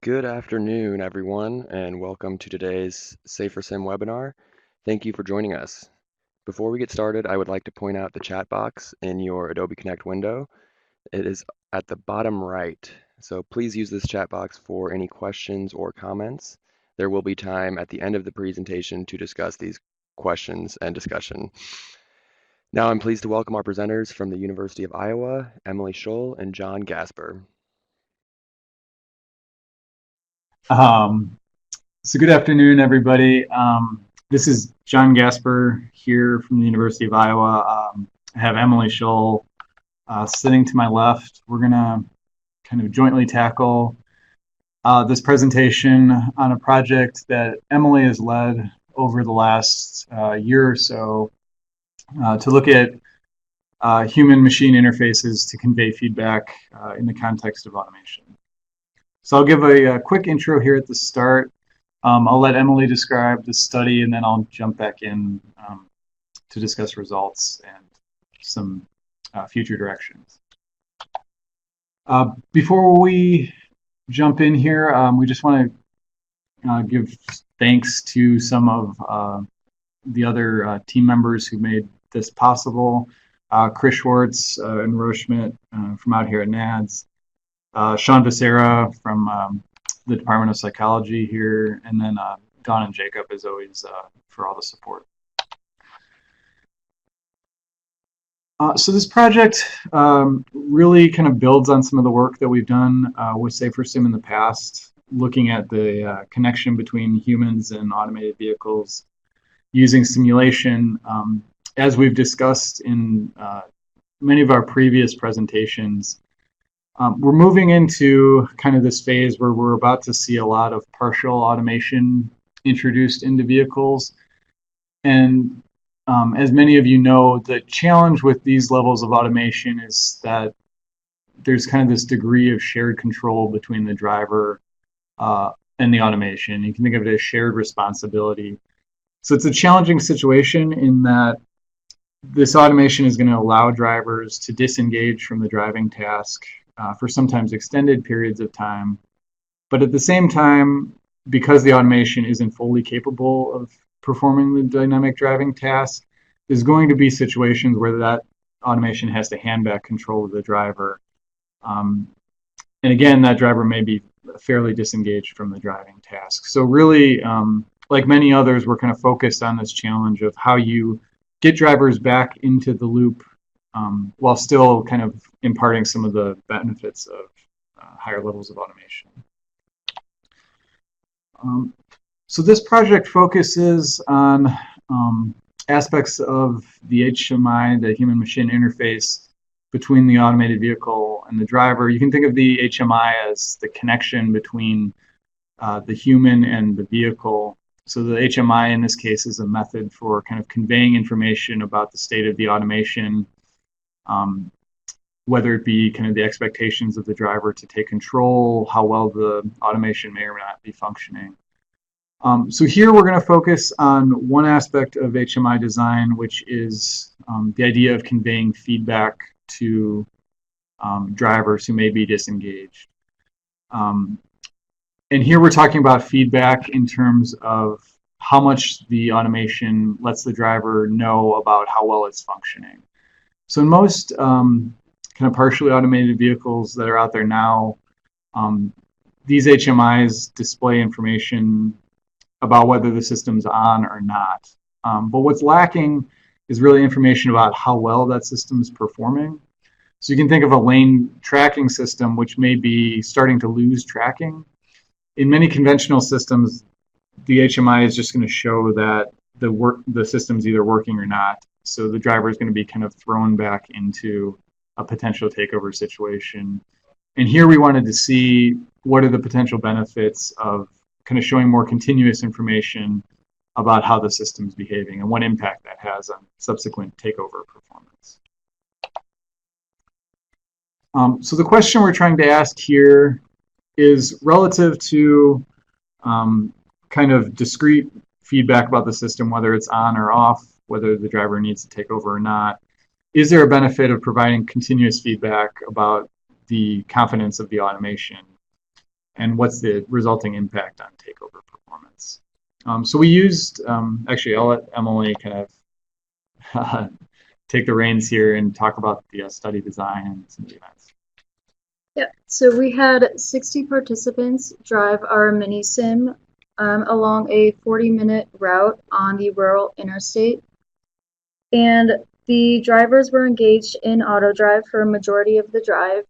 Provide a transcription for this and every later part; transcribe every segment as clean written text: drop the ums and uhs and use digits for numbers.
Good afternoon, everyone, and welcome to today's Safer Sim webinar. Thank you for joining us. Before we get started, I would like to point out the chat box in your Adobe Connect window. It is at the bottom right, so please use this chat box for any questions or comments. There will be time at the end of the presentation to discuss these questions and discussion. Now I'm pleased to welcome our presenters from the University of Iowa, Emily Shull and John Gaspar. Um, so good afternoon, everybody. This is John Gaspar here from the University of Iowa. I have Emily Shull sitting to my left. We're going to kind of jointly tackle this presentation on a project that Emily has led over the last year or so to look at human-machine interfaces to convey feedback in the context of automation. So I'll give a quick intro here at the start. I'll let Emily describe the study, and then I'll jump back in to discuss results and some future directions. Before we jump in here, we just want to give thanks to some of the other team members who made this possible. Chris Schwartz and Rose Schmidt from out here at NADS. Sean Becerra from the Department of Psychology here, and then Don and Jacob, as always, for all the support. So this project really kind of builds on some of the work that we've done with SaferSim in the past, looking at the connection between humans and automated vehicles using simulation. As we've discussed in many of our previous presentations, we're moving into kind of this phase where we're about to see a lot of partial automation introduced into vehicles. And as many of you know, the challenge with these levels of automation is that there's kind of this degree of shared control between the driver and the automation. You can think of it as shared responsibility. So it's a challenging situation in that this automation is going to allow drivers to disengage from the driving task for sometimes extended periods of time. But at the same time, because the automation isn't fully capable of performing the dynamic driving task, there's going to be situations where that automation has to hand back control of the driver. And again, that driver may be fairly disengaged from the driving task. So really, like many others, we're kind of focused on this challenge of how you get drivers back into the loop while still kind of imparting some of the benefits of higher levels of automation. So this project focuses on aspects of the HMI, the human-machine interface, between the automated vehicle and the driver. You can think of the HMI as the connection between the human and the vehicle. So the HMI in this case is a method for kind of conveying information about the state of the automation, whether it be kind of the expectations of the driver to take control, how well the automation may or may not be functioning. So here we're going to focus on one aspect of HMI design, which is the idea of conveying feedback to drivers who may be disengaged. And here we're talking about feedback in terms of how much the automation lets the driver know about how well it's functioning. So in most kind of partially automated vehicles that are out there now, these HMIs display information about whether the system's on or not. But what's lacking is really information about how well that system's performing. So you can think of a lane tracking system which may be starting to lose tracking. In many conventional systems, the HMI is just going to show that the system's either working or not. So the driver is going to be kind of thrown back into a potential takeover situation. And here we wanted to see what are the potential benefits of kind of showing more continuous information about how the system's behaving and what impact that has on subsequent takeover performance. So the question we're trying to ask here is relative to kind of discrete feedback about the system, whether it's on or off, whether the driver needs to take over or not. Is there a benefit of providing continuous feedback about the confidence of the automation? and what's the resulting impact on takeover performance. So we used, actually, I'll let Emily kind of take the reins here and talk about the study design and some of the events. Yeah, so we had 60 participants drive our mini sim along a 40-minute route on the rural interstate. And the drivers were engaged in auto drive for a majority of the drive.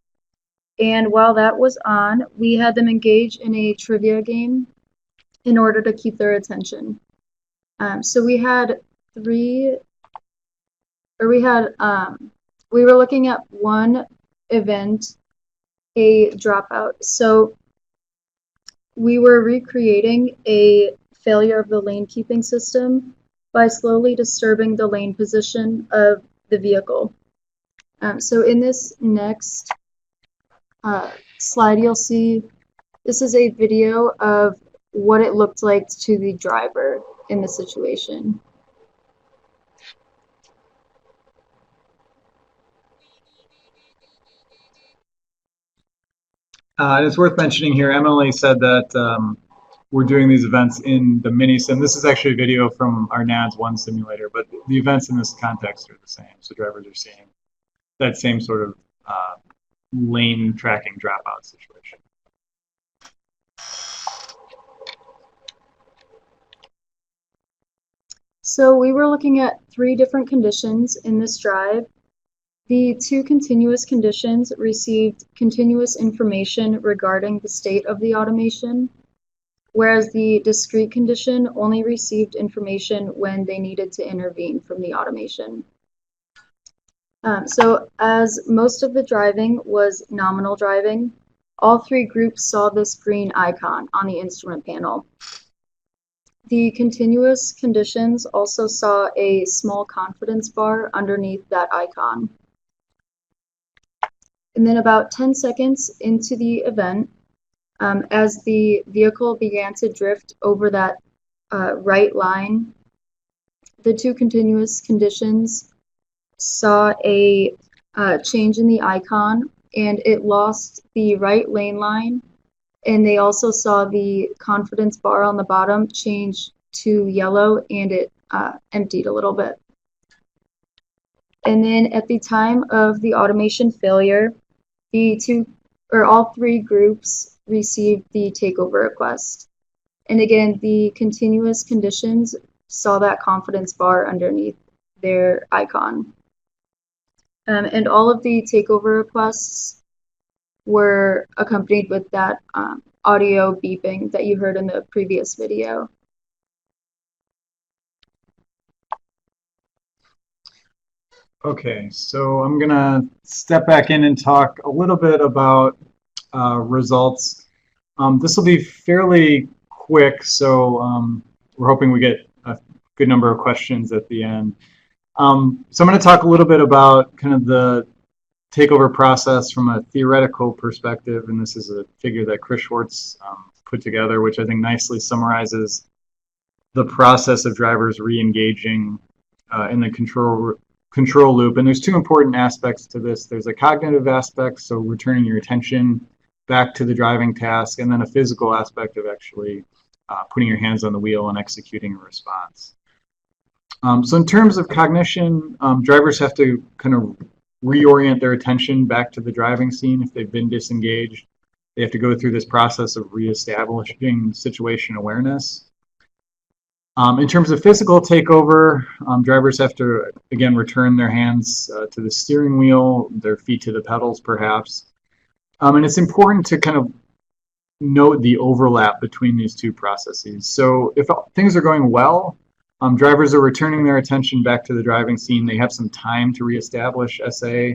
And while that was on, we had them engage in a trivia game in order to keep their attention. So we had we were looking at one event, a dropout. So we were recreating a failure of the lane keeping system by slowly disturbing the lane position of the vehicle. So in this next slide, you'll see this is a video of what it looked like to the driver in the situation. And it's worth mentioning here, Emily said that we're doing these events in the mini sim. This is actually a video from our NADS 1 simulator, but the events in this context are the same. So drivers are seeing that same sort of lane tracking dropout situation. So we were looking at 3 different conditions in this drive. The 2 continuous conditions received continuous information regarding the state of the automation, whereas the discrete condition only received information when they needed to intervene from the automation. So as most of the driving was nominal driving, all 3 groups saw this green icon on the instrument panel. The continuous conditions also saw a small confidence bar underneath that icon. And then about 10 seconds into the event, as the vehicle began to drift over that right line, the 2 continuous conditions saw a change in the icon, and it lost the right lane line, and they also saw the confidence bar on the bottom change to yellow, and it emptied a little bit. And then at the time of the automation failure, all 3 groups received the takeover request. And again, the continuous conditions saw that confidence bar underneath their icon. And all of the takeover requests were accompanied with that audio beeping that you heard in the previous video. Okay, so I'm going to step back in and talk a little bit about results. This will be fairly quick, so we're hoping we get a good number of questions at the end. So I'm going to talk a little bit about kind of the takeover process from a theoretical perspective, and this is a figure that Chris Schwartz put together, which I think nicely summarizes the process of drivers re-engaging in the control loop. And there's 2 important aspects to this. There's a cognitive aspect, so returning your attention back to the driving task, and then a physical aspect of actually putting your hands on the wheel and executing a response. So in terms of cognition, drivers have to kind of reorient their attention back to the driving scene if they've been disengaged. They have to go through this process of reestablishing situation awareness. In terms of physical takeover, drivers have to, again, return their hands to the steering wheel, their feet to the pedals, perhaps. And it's important to kind of note the overlap between these 2 processes. So if things are going well, drivers are returning their attention back to the driving scene. They have some time to reestablish SA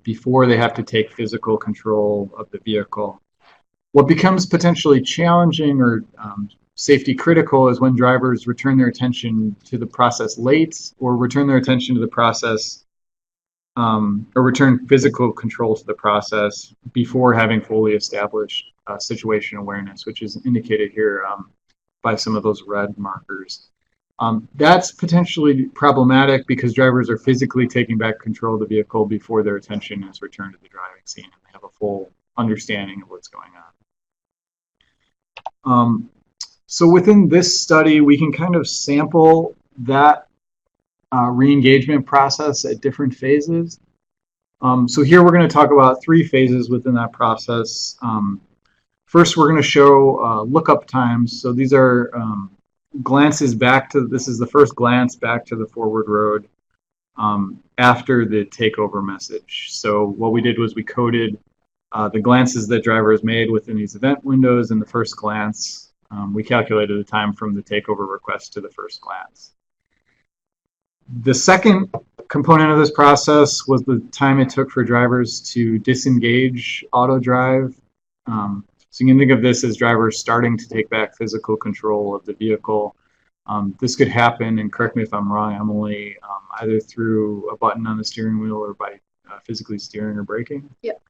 before they have to take physical control of the vehicle. What becomes potentially challenging or safety critical is when drivers return their attention to the process late, or return their attention to the process, or return physical control to the process before having fully established situation awareness, which is indicated here by some of those red markers. That's potentially problematic because drivers are physically taking back control of the vehicle before their attention is returned to the driving scene and they have a full understanding of what's going on. So within this study, we can kind of sample that re-engagement process at different phases. So here we're going to talk about 3 phases within that process. First, we're going to show lookup times. So these are glances back to, this is the first glance back to the forward road after the takeover message. So what we did was we coded the glances that drivers made within these event windows. In the first glance, we calculated the time from the takeover request to the first glance. The second component of this process was the time it took for drivers to disengage auto drive. So you can think of this as drivers starting to take back physical control of the vehicle. This could happen, and correct me if I'm wrong, Emily, either through a button on the steering wheel or by physically steering or braking. Yep.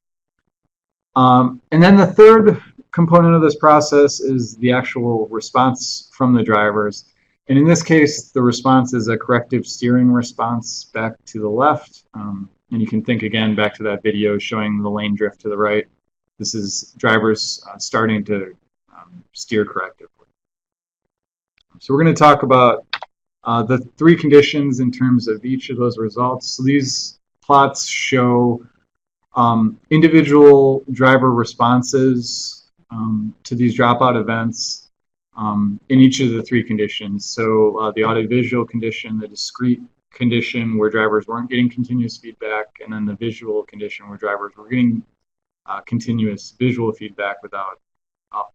And then the third component of this process is the actual response from the drivers. And in this case, the response is a corrective steering response back to the left. And you can think again back to that video showing the lane drift to the right. This is drivers starting to steer correctively. So we're going to talk about the 3 conditions in terms of each of those results. So these plots show individual driver responses to these dropout events in each of the 3 conditions. So the audiovisual condition, the discrete condition where drivers weren't getting continuous feedback, and then the visual condition where drivers were getting continuous visual feedback without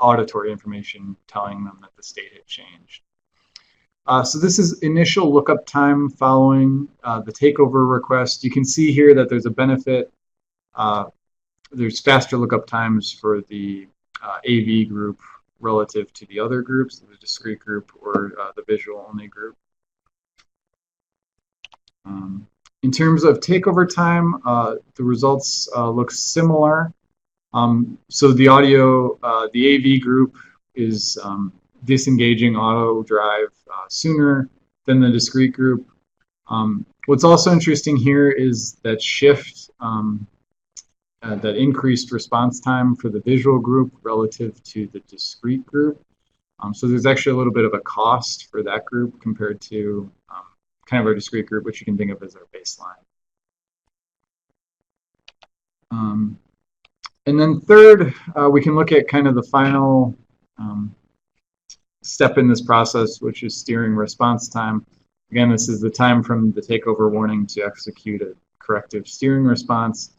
auditory information telling them that the state had changed. So this is initial lookup time following the takeover request. You can see here that there's a benefit. There's faster lookup times for the AV group relative to the other groups, the discrete group or the visual only group. In terms of takeover time, the results look similar. So the audio, the AV group is disengaging auto drive sooner than the discrete group. What's also interesting here is that shift, that increased response time for the visual group relative to the discrete group. So there's actually a little bit of a cost for that group compared to kind of our discrete group, which you can think of as our baseline. And then third, we can look at kind of the final step in this process, which is steering response time. Again, this is the time from the takeover warning to execute a corrective steering response.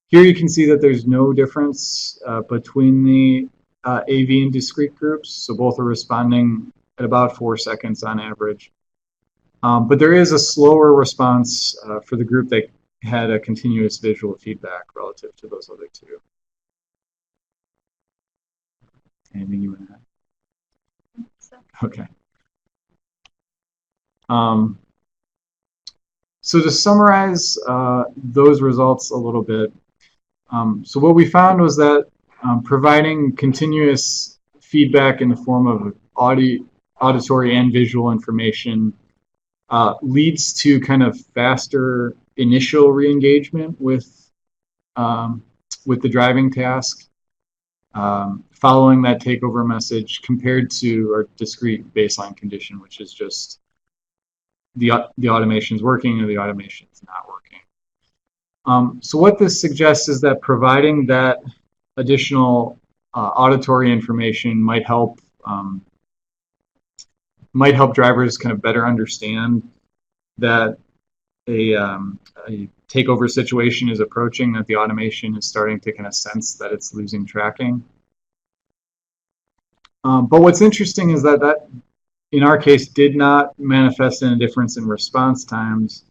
Here you can see that there's no difference between the AV and discrete groups, so both are responding at about 4 seconds on average. But there is a slower response for the group that had a continuous visual feedback relative to those other 2. Anything you want to add? Okay. So to summarize those results a little bit, so what we found was that providing continuous feedback in the form of auditory and visual information leads to kind of faster initial re-engagement with the driving task following that takeover message compared to our discrete baseline condition, which is just the automation is working or the automation is not working. So what this suggests is that providing that additional auditory information might help drivers kind of better understand that a takeover situation is approaching, that the automation is starting to kind of sense that it's losing tracking. But what's interesting is that in our case did not manifest in a difference in response times.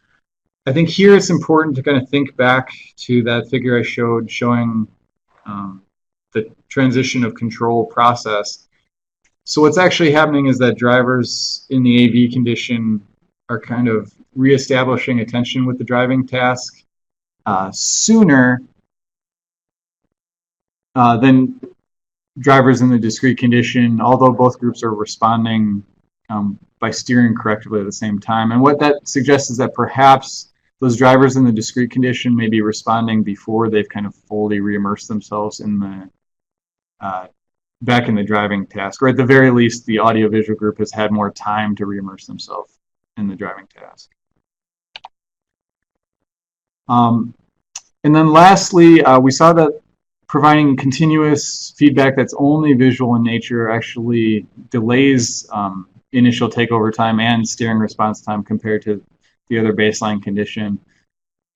I think here it's important to kind of think back to that figure I showed showing the transition of control process. So what's actually happening is that drivers in the AV condition are kind of reestablishing attention with the driving task sooner than drivers in the discrete condition, although both groups are responding by steering correctly at the same time. And what that suggests is that perhaps those drivers in the discrete condition may be responding before they've kind of fully re-immersed themselves in the back in the driving task, or at the very least, the audiovisual group has had more time to re-immerse themselves in the driving task. And then lastly, we saw that providing continuous feedback that's only visual in nature actually delays initial takeover time and steering response time compared to the other baseline condition.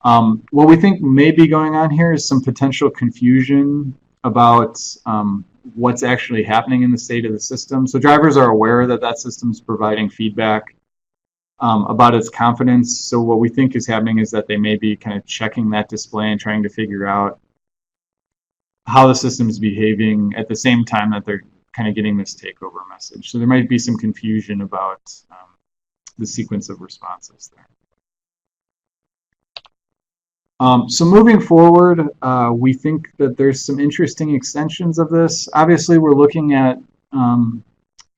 What we think may be going on here is some potential confusion about what's actually happening in the state of the system. So drivers are aware that that system is providing feedback about its confidence. So what we think is happening is that they may be kind of checking that display and trying to figure out how the system is behaving at the same time that they're kind of getting this takeover message. So there might be some confusion about the sequence of responses there. So moving forward, we think that there's some interesting extensions of this. Obviously, we're looking at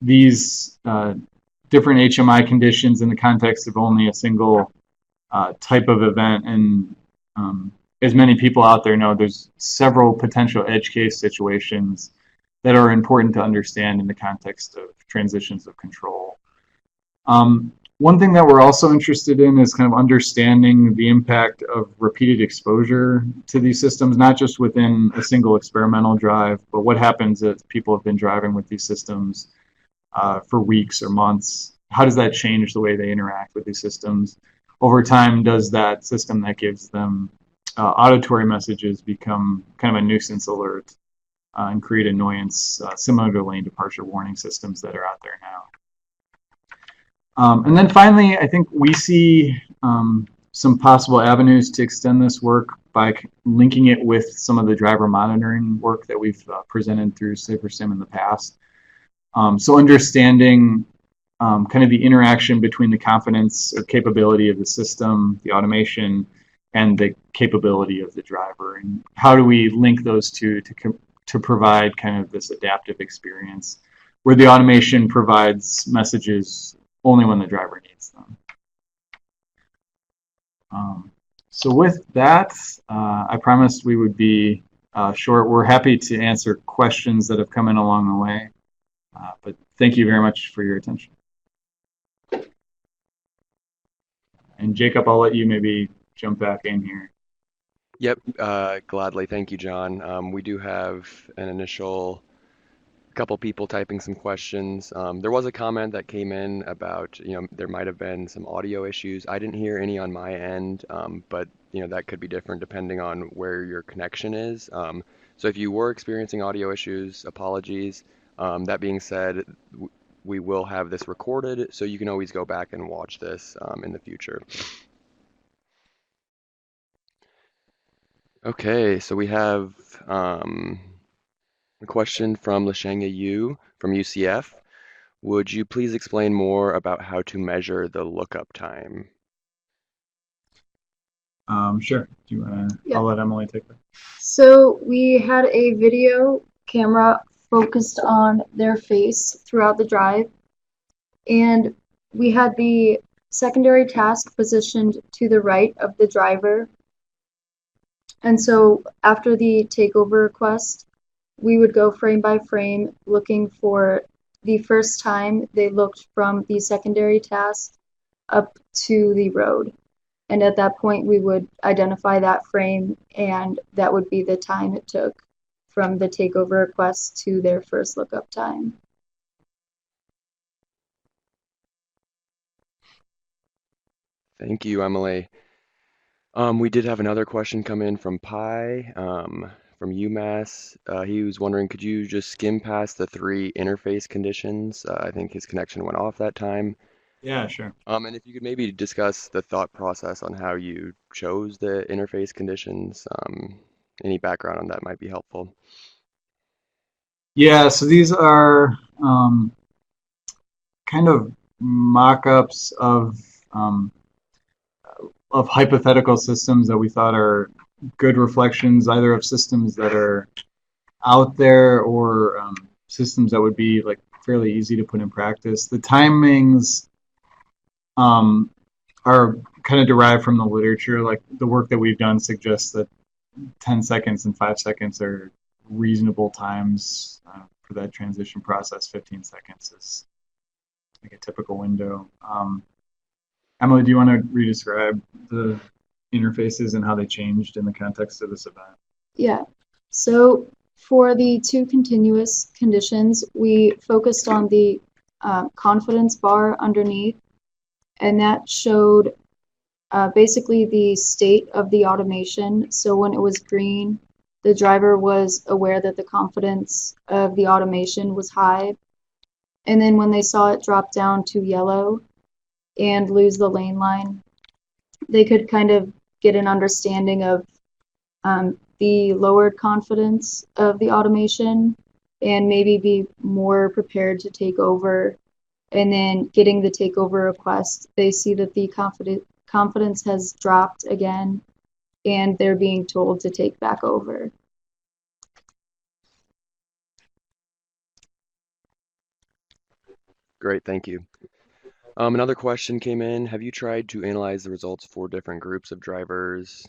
these different HMI conditions in the context of only a single type of event. And as many people out there know, there's several potential edge case situations that are important to understand in the context of transitions of control. One thing that we're also interested in is kind of understanding the impact of repeated exposure to these systems, not just within a single experimental drive, but what happens if people have been driving with these systems for weeks or months. How does that change the way they interact with these systems? Over time, does that system that gives them auditory messages become kind of a nuisance alert and create annoyance similar to lane departure warning systems that are out there now? And then finally, I think we see some possible avenues to extend this work by linking it with some of the driver monitoring work that we've presented through SaferSim in the past. So understanding kind of the interaction between the confidence or capability of the system, the automation, and the capability of the driver, and how do we link those two to provide kind of this adaptive experience where the automation provides messages only when the driver needs them. So with that, I promised we would be short. We're happy to answer questions that have come in along the way, but thank you very much for your attention. And Jacob, I'll let you maybe jump back in here. Yep, gladly. Thank you, John. We do have an initial couple people typing some questions. There was a comment that came in about, there might have been some audio issues. I didn't hear any on my end, but that could be different depending on where your connection is. So if you were experiencing audio issues, apologies. That being said, we will have this recorded, so you can always go back and watch this in the future. Okay, so we have a question from Lashanga Yu from UCF. Would you please explain more about how to measure the lookup time? Sure. Do you want to? Yeah. I'll let Emily take that. So we had a video camera focused on their face throughout the drive, and we had the secondary task positioned to the right of the driver. And so after the takeover request, we would go frame by frame looking for the first time they looked from the secondary task up to the road. And at that point, we would identify that frame, and that would be the time it took from the takeover request to their first lookup time. Thank you, Emily. We did have another question come in from Pi from UMass. He was wondering, could you just skim past the 3 interface conditions? I think his connection went off that time. Yeah, sure. And if you could maybe discuss the thought process on how you chose the interface conditions, any background on that might be helpful. Yeah, so these are kind of mock-ups of hypothetical systems that we thought are good reflections either of systems that are out there or systems that would be like fairly easy to put in practice. The timings are kind of derived from the literature. Like the work that we've done suggests that 10 seconds and 5 seconds are reasonable times for that transition process, 15 seconds is like a typical window. Emily, do you want to re-describe the interfaces and how they changed in the context of this event? Yeah. So for the two continuous conditions, we focused on the confidence bar underneath, and that showed basically the state of the automation. So when it was green, the driver was aware that the confidence of the automation was high. And then when they saw it drop down to yellow and lose the lane line, they could kind of get an understanding of the lowered confidence of the automation and maybe be more prepared to take over. And then getting the takeover request, they see that the confidence has dropped again and they're being told to take back over. Great, thank you. Another question came in. Have you tried to analyze the results for different groups of drivers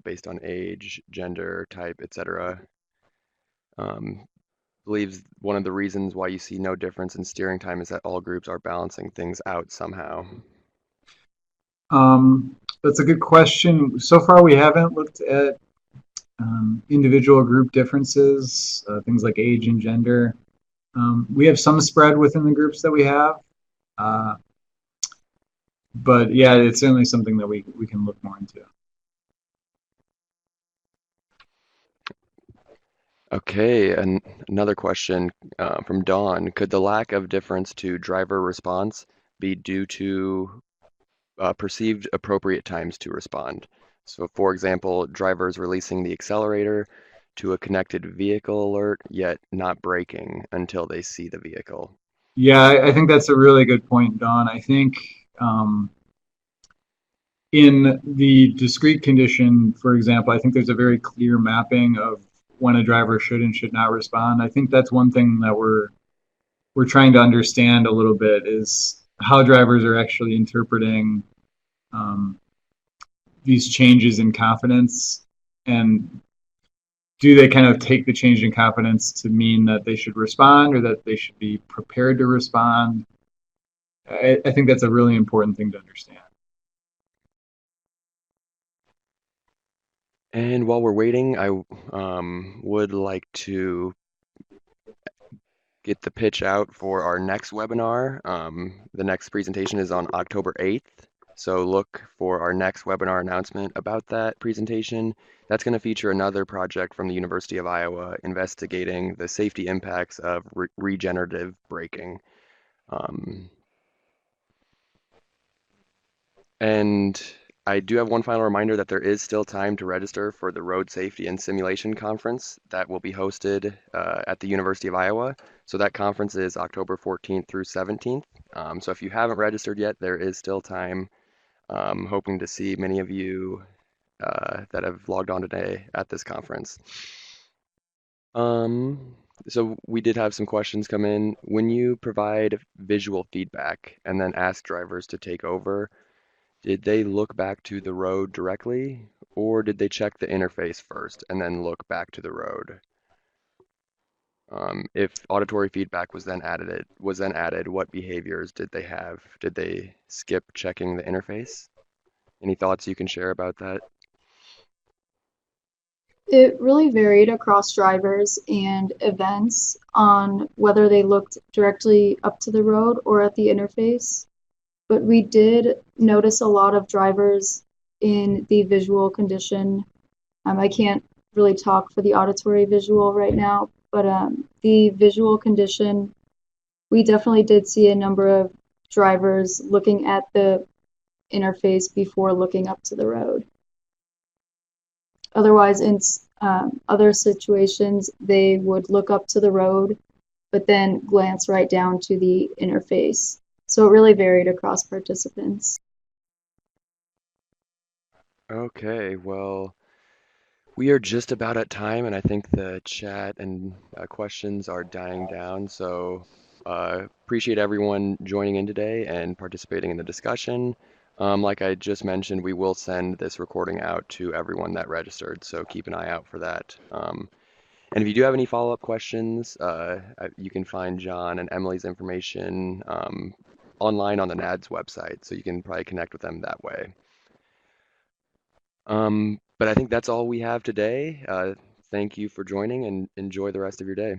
based on age, gender, type, etc.? Believes one of the reasons why you see no difference in steering time is that all groups are balancing things out somehow. That's a good question. So far, we haven't looked at individual group differences, things like age and gender. We have some spread within the groups that we have. But yeah, it's certainly something that we can look more into. Okay, and another question from Dawn. Could the lack of difference to driver response be due to perceived appropriate times to respond? So for example, drivers releasing the accelerator to a connected vehicle alert, yet not braking until they see the vehicle. Yeah, I think that's a really good point, Dawn. I think in the discrete condition, for example, I think there's a very clear mapping of when a driver should and should not respond. I think that's one thing that we're trying to understand a little bit is how drivers are actually interpreting these changes in confidence, and do they kind of take the change in confidence to mean that they should respond or that they should be prepared to respond? I think that's a really important thing to understand. And while we're waiting, I would like to get the pitch out for our next webinar. The next presentation is on October 8th. So look for our next webinar announcement about that presentation. That's going to feature another project from the University of Iowa investigating the safety impacts of regenerative braking. And I do have one final reminder that there is still time to register for the Road Safety and Simulation Conference that will be hosted at the University of Iowa. So that conference is October 14th through 17th. So if you haven't registered yet, there is still time. Hoping to see many of you that have logged on today at this conference. So we did have some questions come in. When you provide visual feedback and then ask drivers to take over, did they look back to the road directly, or did they check the interface first and then look back to the road? If auditory feedback was then added, what behaviors did they have? Did they skip checking the interface? Any thoughts you can share about that? It really varied across drivers and events on whether they looked directly up to the road or at the interface. But we did notice a lot of drivers in the visual condition. I can't really talk for the auditory visual right now, but the visual condition, we definitely did see a number of drivers looking at the interface before looking up to the road. Otherwise, in other situations, they would look up to the road, but then glance right down to the interface. So it really varied across participants. Okay, well, we are just about at time, and I think the chat and questions are dying down. So appreciate everyone joining in today and participating in the discussion. Like I just mentioned, we will send this recording out to everyone that registered, so keep an eye out for that. And if you do have any follow-up questions, you can find John and Emily's information online on the NADS website, so you can probably connect with them that way. But I think that's all we have today. Thank you for joining and enjoy the rest of your day.